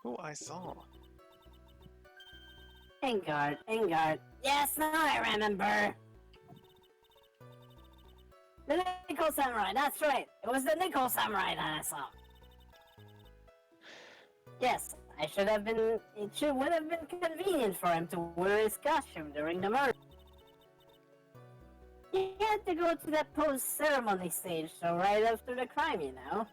Who I saw? Engard. Yes, now I remember. The Nickel Samurai, that's right. It was the Nickel Samurai that I saw. Yes, I should have been. Would have been convenient for him to wear his costume during the murder. He had to go to that post-ceremony stage, so right after the crime, you know.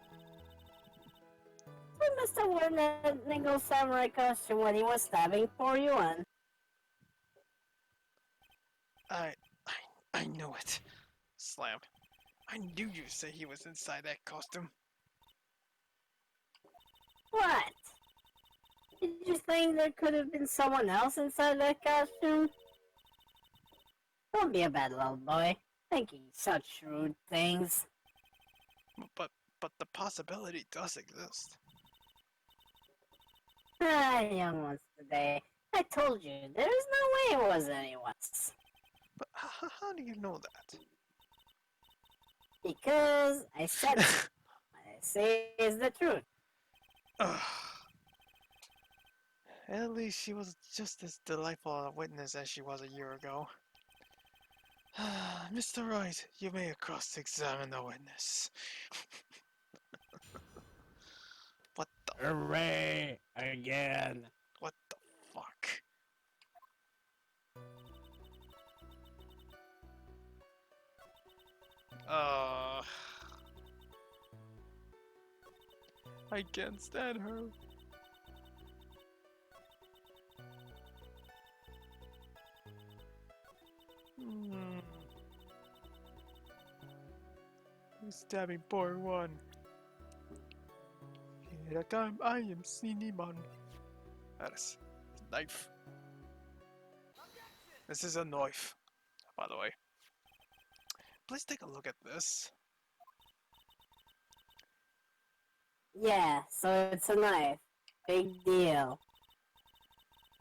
So he must have worn that Nickel Samurai costume when he was stabbing poor Yuan. I, I knew it. Slam. I knew you'd say he was inside that costume. What? Did you think there could have been someone else inside that costume? Don't be a bad little boy, thinking such shrewd things. But, but the possibility does exist. Ah, young ones today. I told you, there's no way it was anyone's. But how do you know that? Because I said so. What I say is the truth. Ugh. At least she was just as delightful a witness as she was a year ago. Mr. Wright, you may cross-examine the witness. What the? Hooray! Again! What the fuck? Uh, I can't stand her. Hmm. Who's stabbing poor one? Here time I am Cinnamon. That is a knife. This is a knife, by the way. Please take a look at this. Yeah, so it's a knife. Big deal.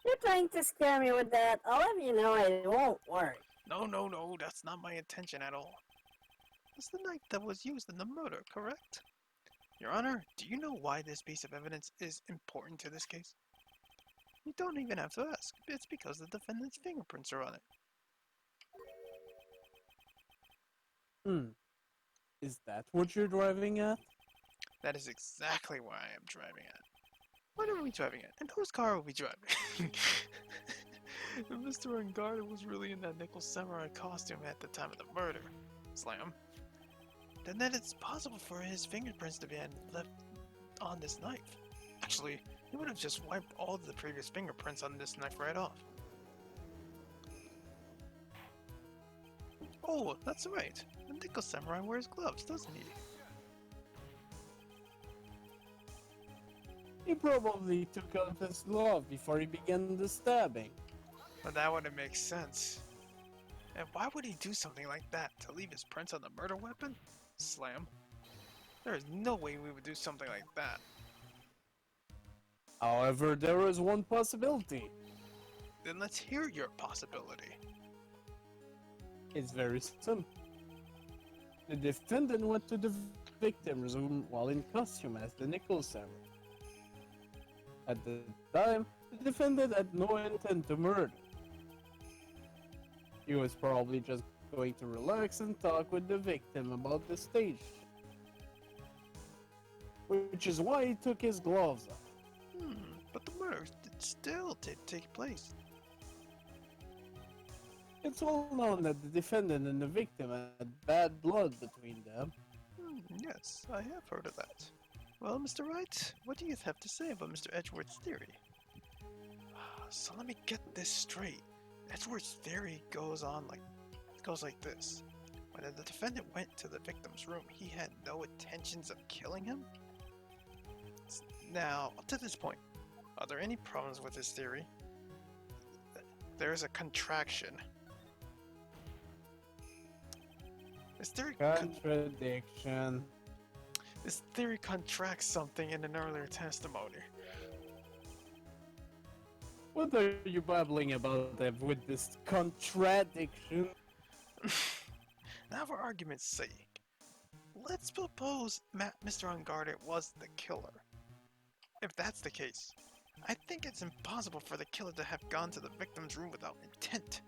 You're trying to scare me with that. I'll have you know it won't work. No, that's not my intention at all. It's the knife that was used in the murder, correct? Your Honor, do you know why this piece of evidence is important to this case? You don't even have to ask. It's because the defendant's fingerprints are on it. Is that what you're driving at? That is exactly why I am driving at. What are we driving at? And whose car are we driving? If Mr. Unguarded was really in that nickel samurai costume at the time of the murder, Slam, then it's possible for his fingerprints to be left on this knife. Actually, he would have just wiped all of the previous fingerprints on this knife right off. Oh, that's right. The nickel samurai wears gloves, doesn't he? He probably took off his glove before he began the stabbing. But that wouldn't make sense. And why would he do something like that? To leave his prints on the murder weapon? Slam. There is no way we would do something like that. However, there is one possibility. Then let's hear your possibility. It's very simple. The defendant went to the victim's room while in costume as the nickel samurai. At the time, the defendant had no intent to murder. He was probably just going to relax and talk with the victim about the stage, which is why he took his gloves off. But the murder still did take place. It's well known that the defendant and the victim had bad blood between them. Yes, I have heard of that. Well, Mr. Wright, what do you have to say about Mr. Edgeworth's theory? So let me get this straight. Edgeworth's theory goes like this. When the defendant went to the victim's room, he had no intentions of killing him? Now, up to this point, are there any problems with this theory? There's a contraction. Contradiction. This theory contracts something in an earlier testimony. What are you babbling about with this contradiction? Now, for argument's sake, let's suppose Mr. Unguarded was the killer. If that's the case, I think it's impossible for the killer to have gone to the victim's room without intent.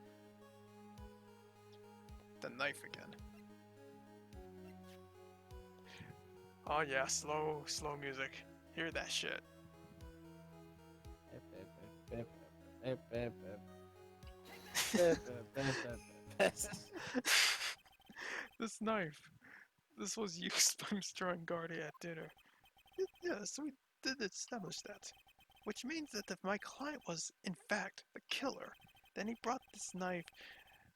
The knife again. Oh yeah, slow music. Hear that shit. This knife. This was used by Mr. Angardi at dinner. Yes, we did establish that. Which means that if my client was, in fact, the killer, then he brought this knife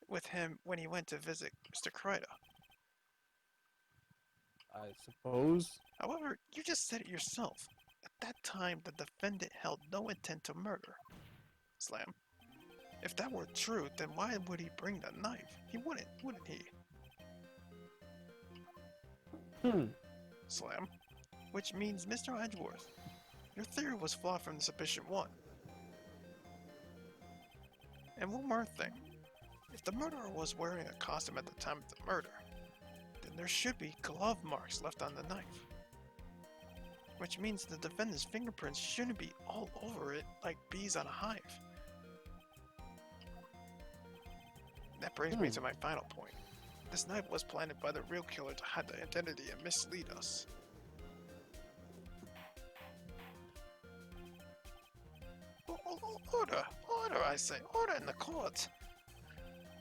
with him when he went to visit Mr. Kreida. I suppose. However, you just said it yourself. At that time, the defendant held no intent to murder. Slam. If that were true, then why would he bring the knife? He wouldn't he? Slam. Which means, Mr. Edgeworth, your theory was flawed from the sufficient one. And one more thing. If the murderer was wearing a costume at the time of the murder, then there should be glove marks left on the knife. Which means the defendant's fingerprints shouldn't be all over it like bees on a hive. That brings me to my final point. This knife was planted by the real killer to hide the identity and mislead us. Order, I say, order in the court.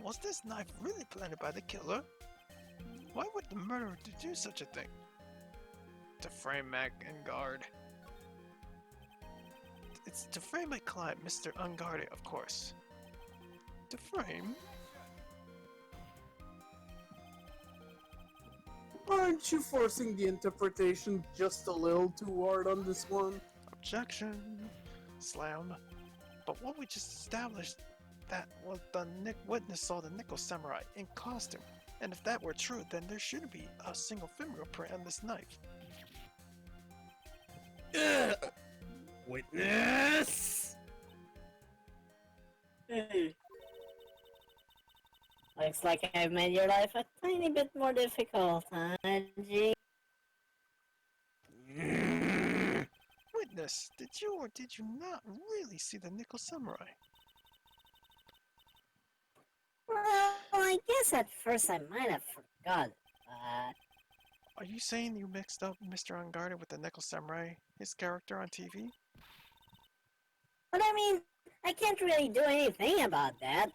Was this knife really planted by the killer? Why would the murderer do such a thing? To frame Mac and guard. It's to frame my client, Mr. Unguarded, of course. To frame? Aren't you forcing the interpretation just a little too hard on this one? Objection. Slam. But what we just established that was the witness saw the nickel samurai in costume. And if that were true, then there shouldn't be a single fingerprint on this knife. Witness! Looks like I've made your life a tiny bit more difficult, huh, G? Witness, did you or did you not really see the nickel samurai? Well, I guess at first I might have forgot, but... Are you saying you mixed up Mr. Unguarded with the nickel samurai, his character on TV? But I mean, I can't really do anything about that.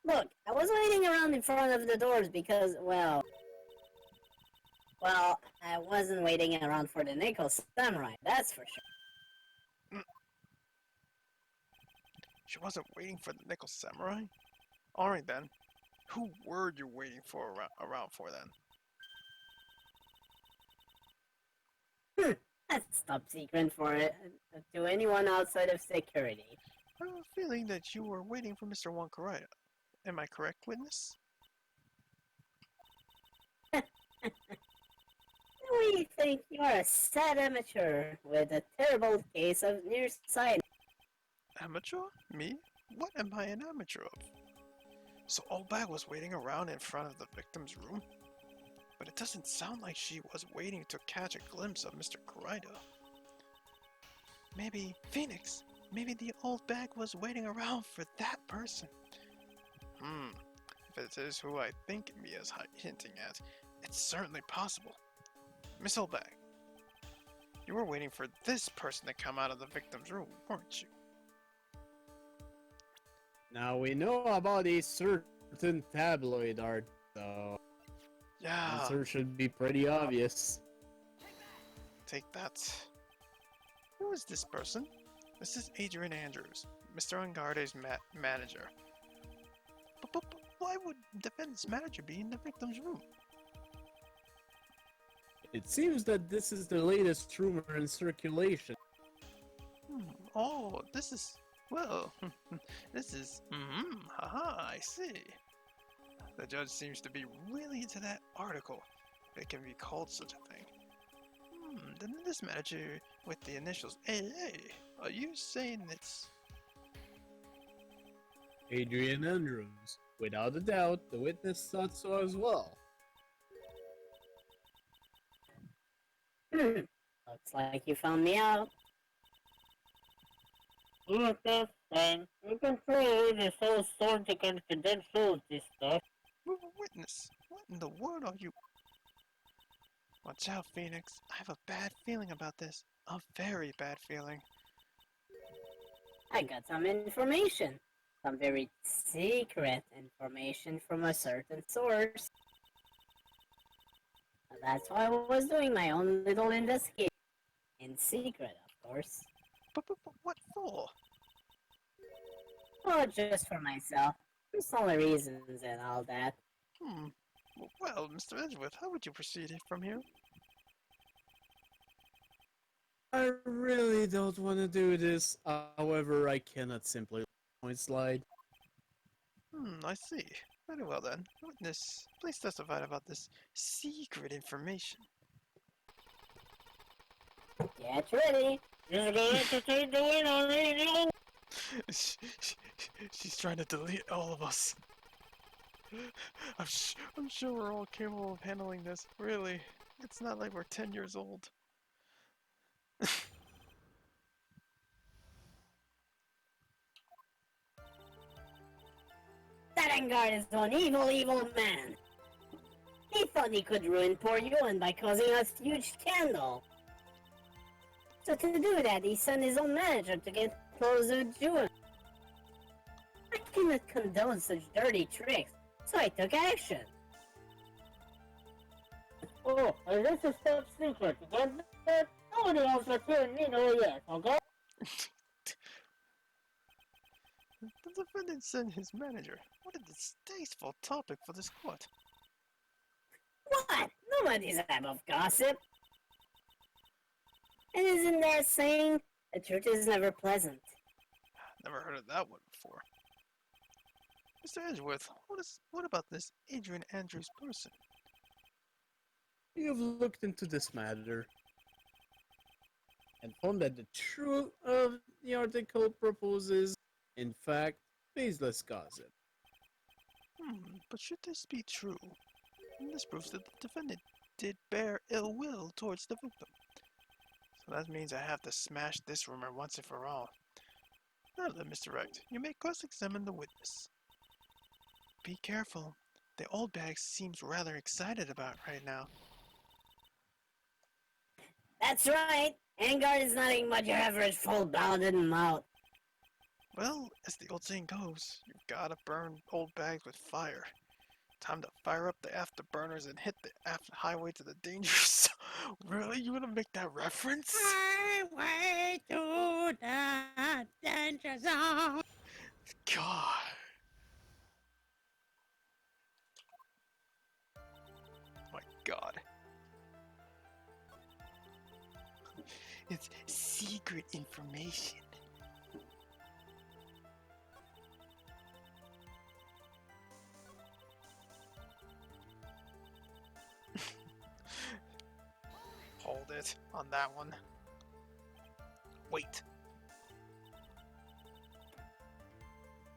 Look, I was waiting around in front of the doors because, well, I wasn't waiting around for the nickel samurai, that's for sure. She wasn't waiting for the nickel samurai? Alright then. Who were you waiting for around for then? That's top secret for it to anyone outside of security. I have a feeling that you were waiting for Mr. Wankaraya. Am I correct, witness? We think you are a sad amateur with a terrible case of nearsighted. Amateur? Me? What am I an amateur of? So Olbag was waiting around in front of the victim's room? But it doesn't sound like she was waiting to catch a glimpse of Mr. Kreida. Maybe Phoenix. Maybe the old bag was waiting around for that person. If it is who I think me is hinting at, it's certainly possible. Miss Oldbag, you were waiting for this person to come out of the victim's room, weren't you? Now we know about a certain tabloid art, so the Yeah, answer should be pretty obvious. take that. Who is this person? This is Adrian Andrews, Mr. Unguarded's manager. But why would the defendant's manager be in the victim's room? It seems that this is the latest rumor in circulation. Oh, this is... Well, this is... haha, I see. The judge seems to be really into that article, if it can be called such a thing. Then this manager with the initials AA, are you saying it's... Adrian Andrews. Without a doubt, the witness thought so as well. Looks like you found me out. Look, that's fine. You can throw away this whole sort of confidentiality stuff. Witness, what in the world are you? Watch out, Phoenix. I have a bad feeling about this. A very bad feeling. I got some information. Some very secret information from a certain source. That's why I was doing my own little investigation. In secret, of course. But what for? Oh, just for myself. Personal reasons and all that. Hmm. Well, Mr. Edgeworth, how would you proceed from here? I really don't want to do this. However, I cannot simply point slide. I see. Very well then. Witness, please testify about this secret information. Get ready. You're going to take the win on me, She's trying to delete all of us. I'm sure we're all capable of handling this. Really, it's not like we're 10 years old. That Engard is an evil, evil man. He thought he could ruin poor Yuan by causing us huge scandal. So to do that, he sent his own manager to get closer to Yuan. I cannot condone such dirty tricks, so I took action. Oh, and this is top secret. You get that? Nobody else but you and me know yet, okay? The defendant sent his manager. What a distasteful topic for this court. What? Nobody's above gossip. And isn't there a saying, the truth is never pleasant? Never heard of that one before. Mr. Edgeworth, what about this Adrian Andrews person? You've looked into this matter and found that the truth of the article proposes, in fact, baseless gossip. But should this be true, then this proves that the defendant did bear ill will towards the victim. So that means I have to smash this rumor once and for all. Now then, Mr. Wright, you may cross-examine the witness. Be careful. The old bag seems rather excited about it right now. That's right. Engard is nothing but your average full-blooded mouth. Well, as the old saying goes, you've gotta burn old bags with fire. Time to fire up the afterburners and hit the highway to the danger zone. Really? You wanna make that reference? Highway to the danger zone. God. My God. It's secret information. Hold it on that one. Wait.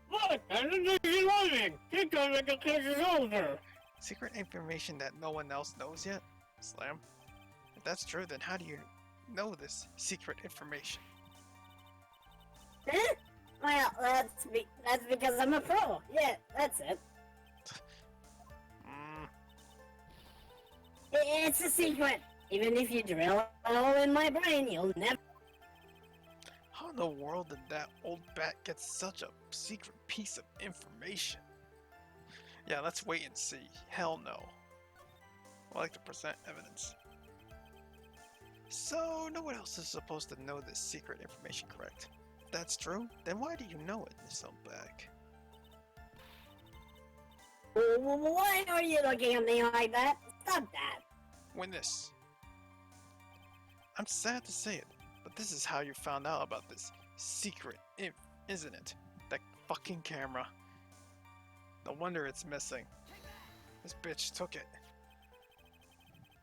What? I don't know you're lying. Think like the case is over. Secret information that no one else knows yet? Slam? If that's true, then how do you know this secret information? Huh? Well, that's because I'm a pro. Yeah, that's it. It's a secret. Even if you drill a hole in my brain, you'll never... How in the world did that old bat get such a secret piece of information? Yeah, let's wait and see. Hell no. I like to present evidence. So, no one else is supposed to know this secret information, correct? If that's true, then why do you know it, Miss Oldbag? Why are you looking at me like that? Stop that. Witness. I'm sad to say it, but this is how you found out about this secret inf, isn't it? That fucking camera. No wonder it's missing. This bitch took it.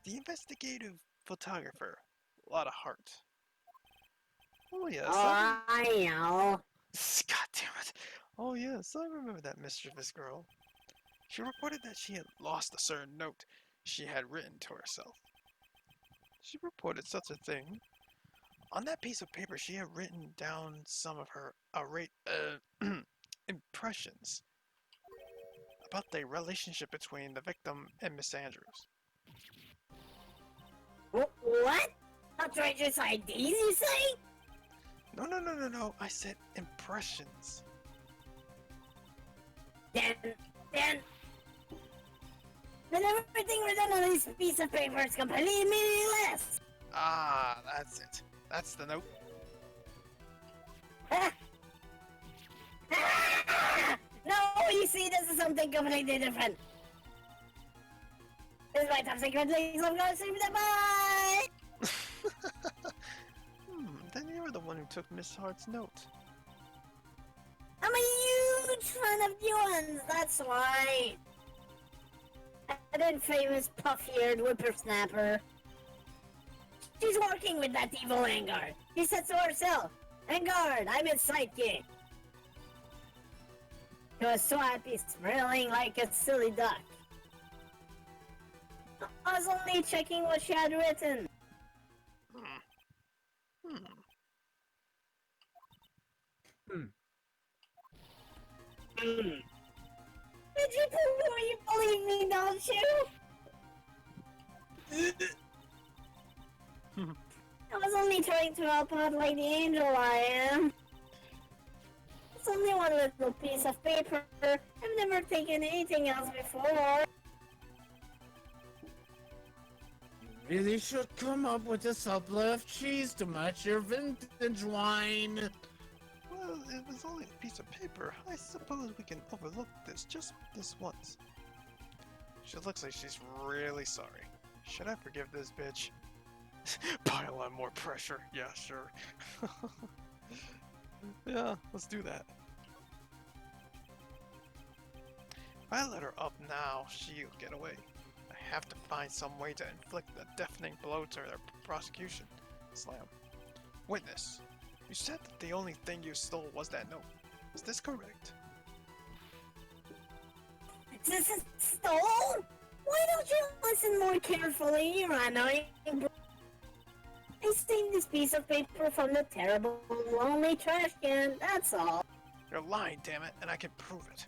The investigative photographer. A lot of heart. Oh yes. Oh, I know. God damn it. Oh yes, I remember that mischievous girl. She reported that she had lost a certain note she had written to herself. She reported such a thing On that piece of paper, she had written down some of her impressions about the relationship between the victim and Miss Andrews. What? Outrageous IDs, you say? No. I said impressions. Then everything written on this piece of paper is completely meaningless. Ah, that's it. That's the note. No, you see, this is something completely different. This is my top secret link, so I'm gonna see them. Bye! Then you're the one who took Miss Hart's note. I'm a huge fan of Ewan's, that's why. That famous puff-eared whippersnapper. She's working with that evil Vanguard. She said so herself. Vanguard, I'm his sidekick. She was so happy, smiling like a silly duck. I was only checking what she had written. Did you believe me, don't you? I was only trying to help out like the angel I am. It's only one little piece of paper. I've never taken anything else before. You really should come up with a supply of cheese to match your vintage wine. Well, it was only a piece of paper. I suppose we can overlook this just this once. She looks like she's really sorry. Should I forgive this bitch? Pile on more pressure. Yeah, sure. Yeah, let's do that. If I let her up now, she'll get away. I have to find some way to inflict a deafening blow to their prosecution. Slam. Witness, you said that the only thing you stole was that note. Is this correct? This is stole? Why don't you listen more carefully, you annoying bro? I saved this piece of paper from the terrible, lonely trash can, that's all. You're lying, damn it, and I can prove it.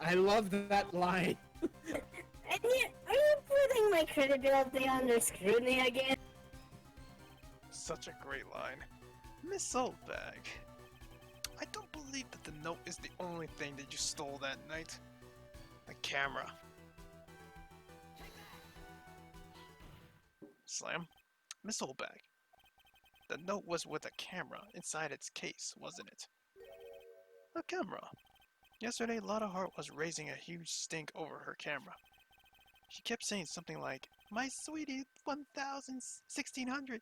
I love that line. And yet, are you putting my credibility under scrutiny again? Such a great line. Miss Oldbag, I don't believe that the note is the only thing that you stole that night. The camera. Slam. Miss Oldbag, the note was with a camera inside its case, wasn't it? A camera. Yesterday, Lotta Hart was raising a huge stink over her camera. She kept saying something like, "My sweetie, 1600,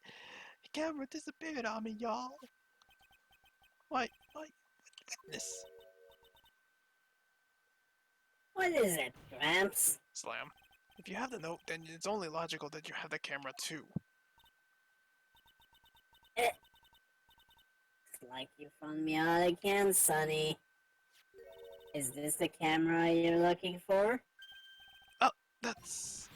the camera disappeared on me, y'all." Why, witness. What is it, Gramps? Slam. If you have the note, then it's only logical that you have the camera too. It's like you found me out again, Sonny. Is this the camera you're looking for? Oh, that's...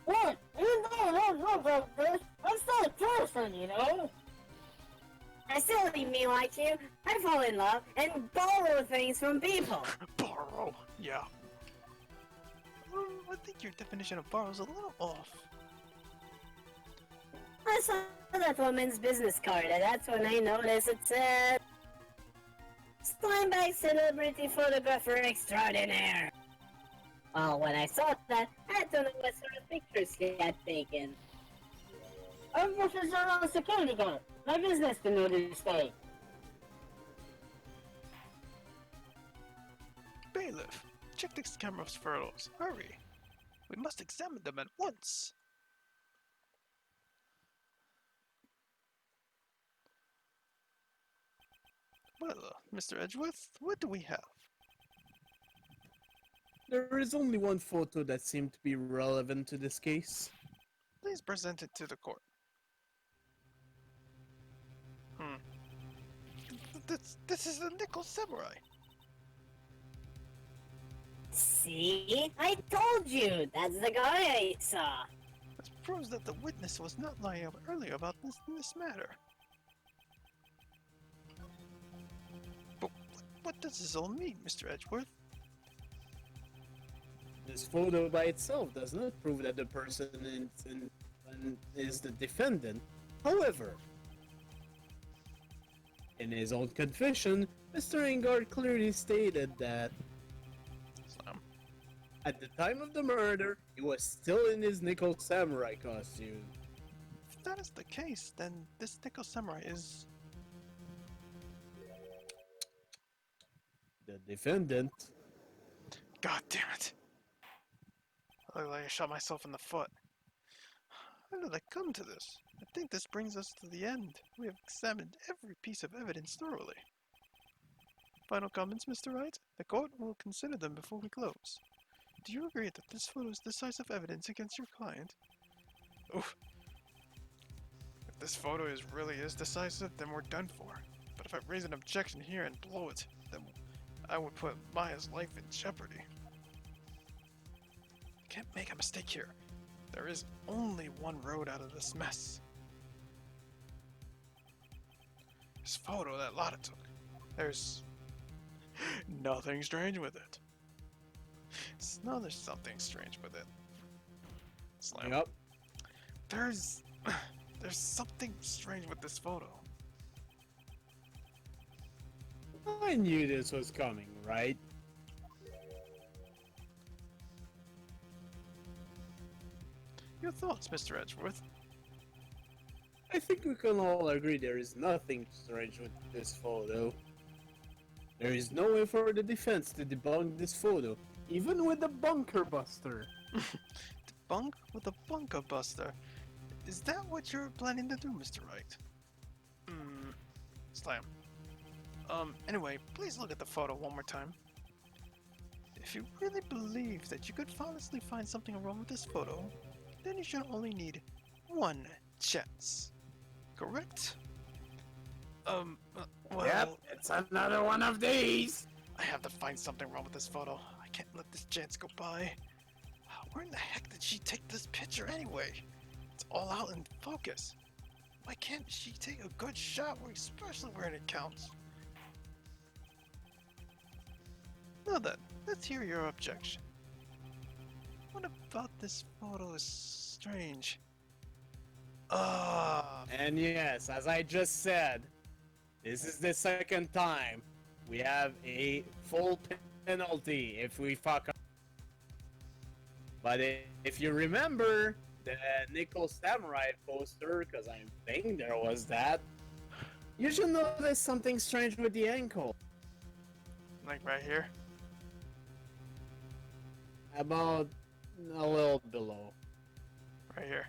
What? You don't know about this. I'm still a person, you know? I still leave me like you. I fall in love and borrow things from people. Borrow? Yeah. I think your definition of borrow is a little off. I saw that woman's business card, and that's when I noticed it said Steinbeck Celebrity Photographer Extraordinaire. Well, when I saw that, I had to know what sort of pictures he had taken. I'm just a security guard. My business to know this thing. Bailiff, check this camera's photos. Hurry. We must examine them at once. Well, Mr. Edgeworth, what do we have? There is only one photo that seemed to be relevant to this case. Please present it to the court. This is the Nickel Samurai. See? I told you! That's the guy I saw. proves that the witness was not lying earlier about this matter. But what does this all mean, Mr. Edgeworth? This photo by itself does not prove that the person is the defendant. However, in his own confession, Mr. Engard clearly stated that at the time of the murder, he was still in his nickel samurai costume. If that is the case, then this nickel samurai is... The defendant. God damn it! I look like I shot myself in the foot. How did I come to this? I think this brings us to the end. We have examined every piece of evidence thoroughly. Final comments, Mr. Wright? The court will consider them before we close. Do you agree that this photo is decisive evidence against your client? Oof. If this photo really is decisive, then we're done for. But if I raise an objection here and blow it, then I would put Maya's life in jeopardy. I can't make a mistake here. There is only one road out of this mess. This photo that Lotta took. There's nothing strange with it. No, there's something strange with it. Slam. Yep. There's something strange with this photo. I knew this was coming, right? Your thoughts, Mr. Edgeworth? I think we can all agree there is nothing strange with this photo. There is no way for the defense to debunk this photo, even with the bunker buster. Debunk with a bunker buster? Is that what you're planning to do, Mr. Wright? Slam. Anyway, please look at the photo one more time. If you really believe that you could honestly find something wrong with this photo, then you should only need one chance. Correct? Well... Yep, it's another one of these! I have to find something wrong with this photo. I can't let this chance go by. Where in the heck did she take this picture anyway? It's all out in focus. Why can't she take a good shot, especially when it counts? Now then, let's hear your objection. What about this photo is strange? And yes, as I just said, this is the second time we have a full penalty if we fuck up. But if you remember the Nickel Samurai poster, because I think there was that, you should notice something strange with the ankle. Like right here? About a little below. Right here.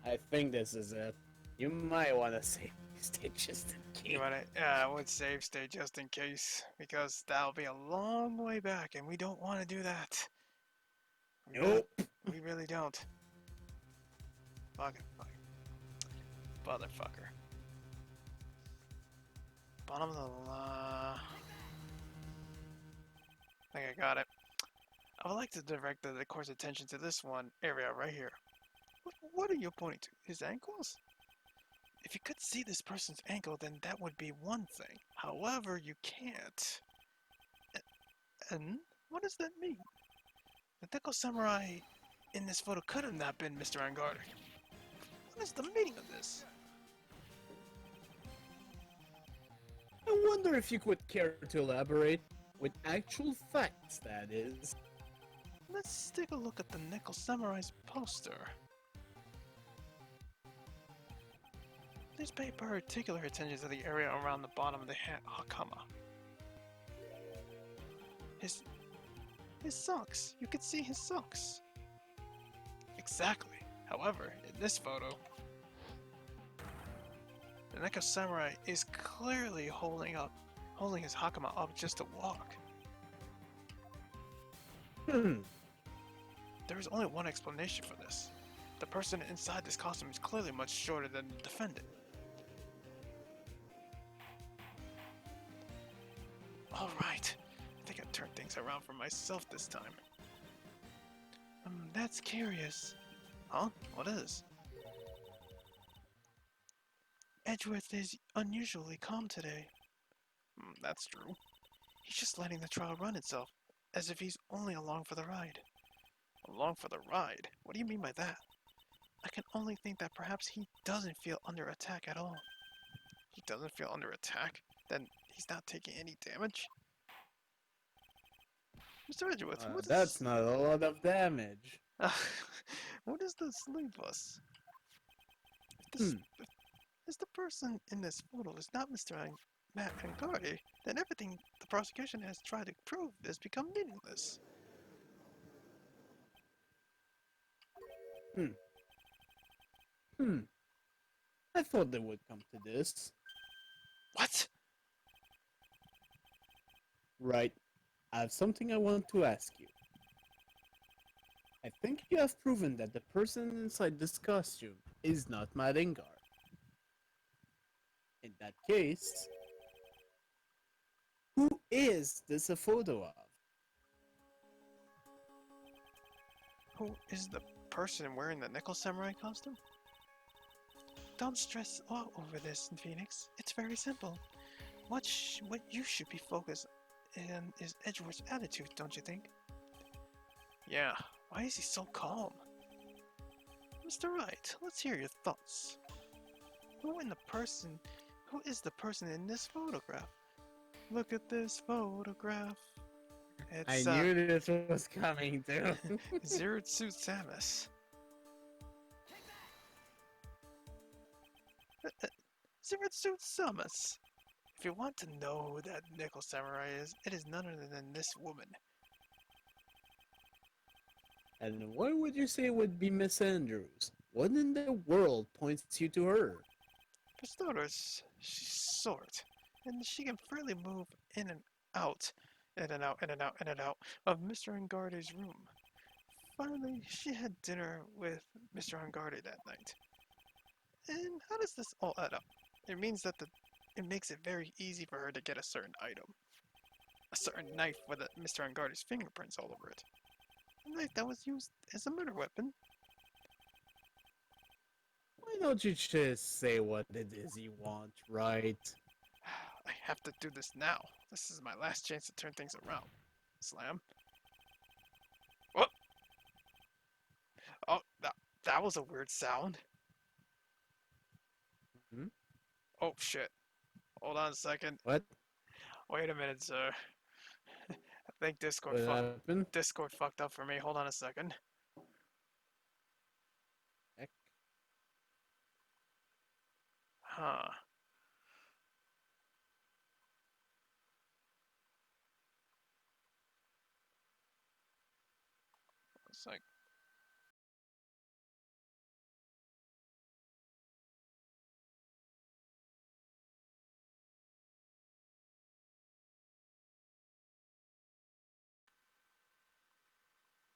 I think this is it. You might want to save state just in case. You wanna, I would save state just in case, because that'll be a long way back, and we don't want to do that. Nope. We really don't. Fucking fuck. Motherfucker. Bottom of the I think I got it. I would like to direct the court's attention to this one area right here. What are you pointing to? His ankles? If you could see this person's ankle, then that would be one thing. However, you can't. And what does that mean? The Nickel Samurai in this photo could have not been Mr. Engard. What is the meaning of this? I wonder if you would care to elaborate with actual facts, that is. Let's take a look at the Nickel Samurai's poster. Please pay particular attention to the area around the bottom of the hakama. His socks. You can see his socks. Exactly. However, in this photo, the Nickel Samurai is clearly holding his hakama up just to walk. There is only one explanation for this. The person inside this costume is clearly much shorter than the defendant. Alright, I think I turned things around for myself this time. That's curious. Huh? What is? Edgeworth is unusually calm today. That's true. He's just letting the trial run itself, as if he's only along for the ride. Along for the ride? What do you mean by that? I can only think that perhaps he doesn't feel under attack at all. He doesn't feel under attack? Then he's not taking any damage? Mr. Edgeworth, what That's is... not a lot of damage. what does this leave us? If Hmm. If the person in this photo is not Mr. Matt Angardi, then everything the prosecution has tried to prove has become meaningless. Hmm. Hmm. I thought they would come to this. What? Right. I have something I want to ask you. I think you have proven that the person inside this costume is not Matt Engar. In that case, who is this a photo of? Who is the person wearing the Nickel Samurai costume? Don't stress all over this, Phoenix. It's very simple. What you should be focused on is Edgeworth's attitude, don't you think? Yeah, why is he so calm? Mr. Wright, let's hear your thoughts. Who is the person in this photograph? Look at this photograph. I It's, knew this was coming too. Ziritsu Samus. Ziritsu Samus. If you want to know who that Nickel Samurai is, it is none other than this woman. And why would you say it would be Miss Andrews? What in the world points you to her? For starters, she's short, and she can freely move in and out, in and out, in and out, in and out of Mr. Angardi's room. Finally, she had dinner with Mr. Angardi that night. And how does this all add up? It means that it makes it very easy for her to get a certain item. A certain knife with Mr. Angardi's fingerprints all over it. A knife that was used as a murder weapon. Why don't you just say what it is you want, right? I have to do this now. This is my last chance to turn things around. Slam. What? Oh, that was a weird sound. Hmm? Oh shit. Hold on a second. What? Wait a minute, sir. I think What happened? Discord fucked up for me. Hold on a second. Heck. Huh. It's like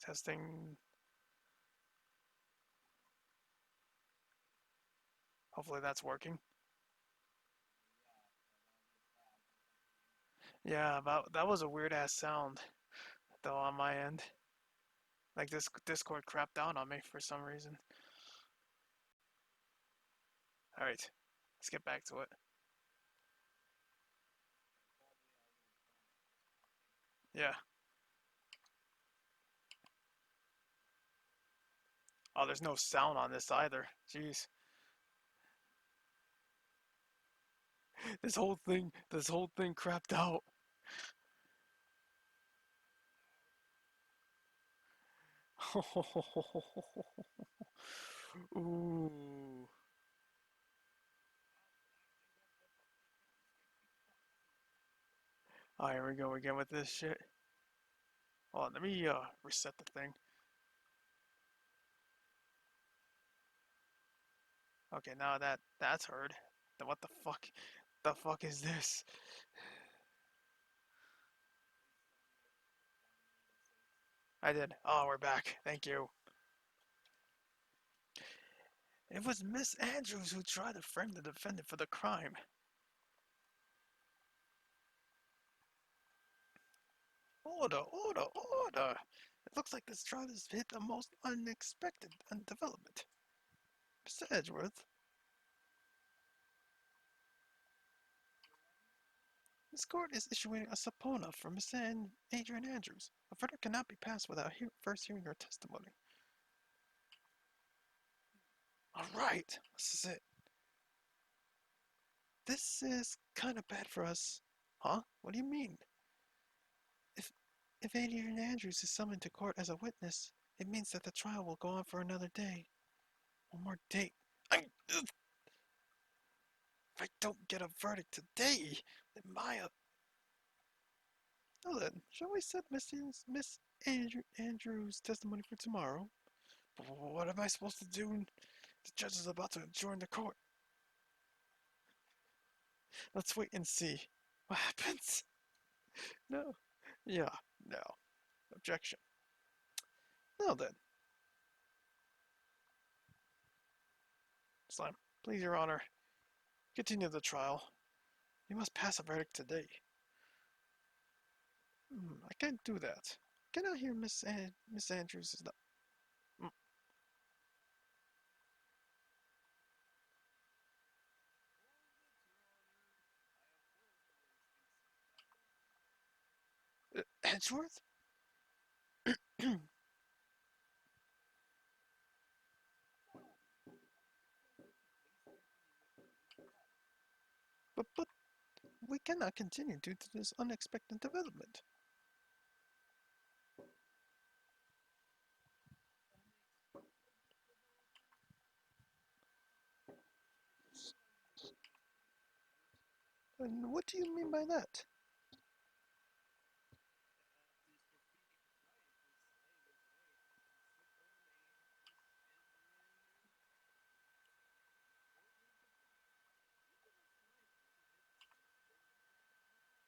testing. Hopefully that's working. Yeah, that was a weird ass sound, though, on my end. Like this Discord crapped out on me for some reason. Alright, let's get back to it. Yeah. Oh, there's no sound on this either. Jeez. This whole thing crapped out. Ooh. Alright, here we go again with this shit. Hold on, let me reset the thing. Okay, now that's heard. Then what the fuck? The fuck is this? I did. Oh, we're back. Thank you. It was Miss Andrews who tried to frame the defendant for the crime. Order, order, order! Looks like this trial has hit the most unexpected development. Mr. Edgeworth, this court is issuing a subpoena for Mr. Adrian Andrews. A verdict cannot be passed without first hearing your testimony. Alright, this is it. This is kind of bad for us. Huh? What do you mean? If if Adrian Andrews is summoned to court as a witness, it means that the trial will go on for another day. One more date. If I don't get a verdict today, then Maya. Well then, shall we set Miss Andrews' testimony for tomorrow? But what am I supposed to do? The judge is about to adjourn the court. Let's wait and see what happens. No. Yeah, no. Objection. Now then. Slime, please, Your Honor, continue the trial. You must pass a verdict today. I can't do that. Can I hear Miss Andrews is not. Edgeworth? But we cannot continue due to this unexpected development. And what do you mean by that?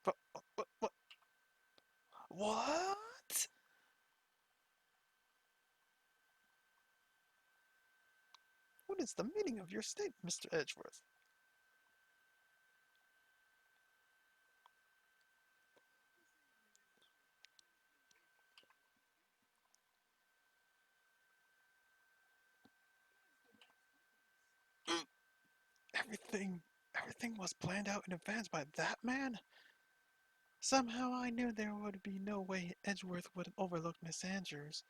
But what? What is the meaning of your statement, Mr. Edgeworth? Everything was planned out in advance by that man? Somehow I knew there would be no way Edgeworth would overlook Miss Andrews.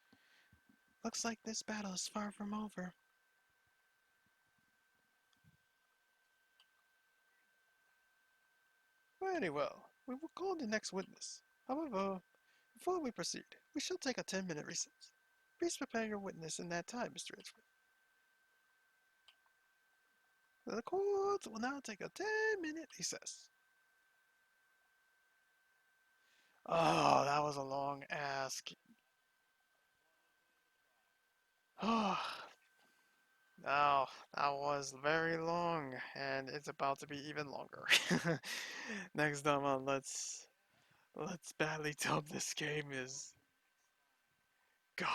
Looks like this battle is far from over. Very well. We will call the next witness. However, before we proceed, we shall take a 10-minute recess. Please prepare your witness in that time, Mr. Edgeworth. The court will now take a 10-minute recess. Oh, that was a long ask. Oh, now that was very long, and it's about to be even longer. Next time on Let's Badly Dub This Game is God.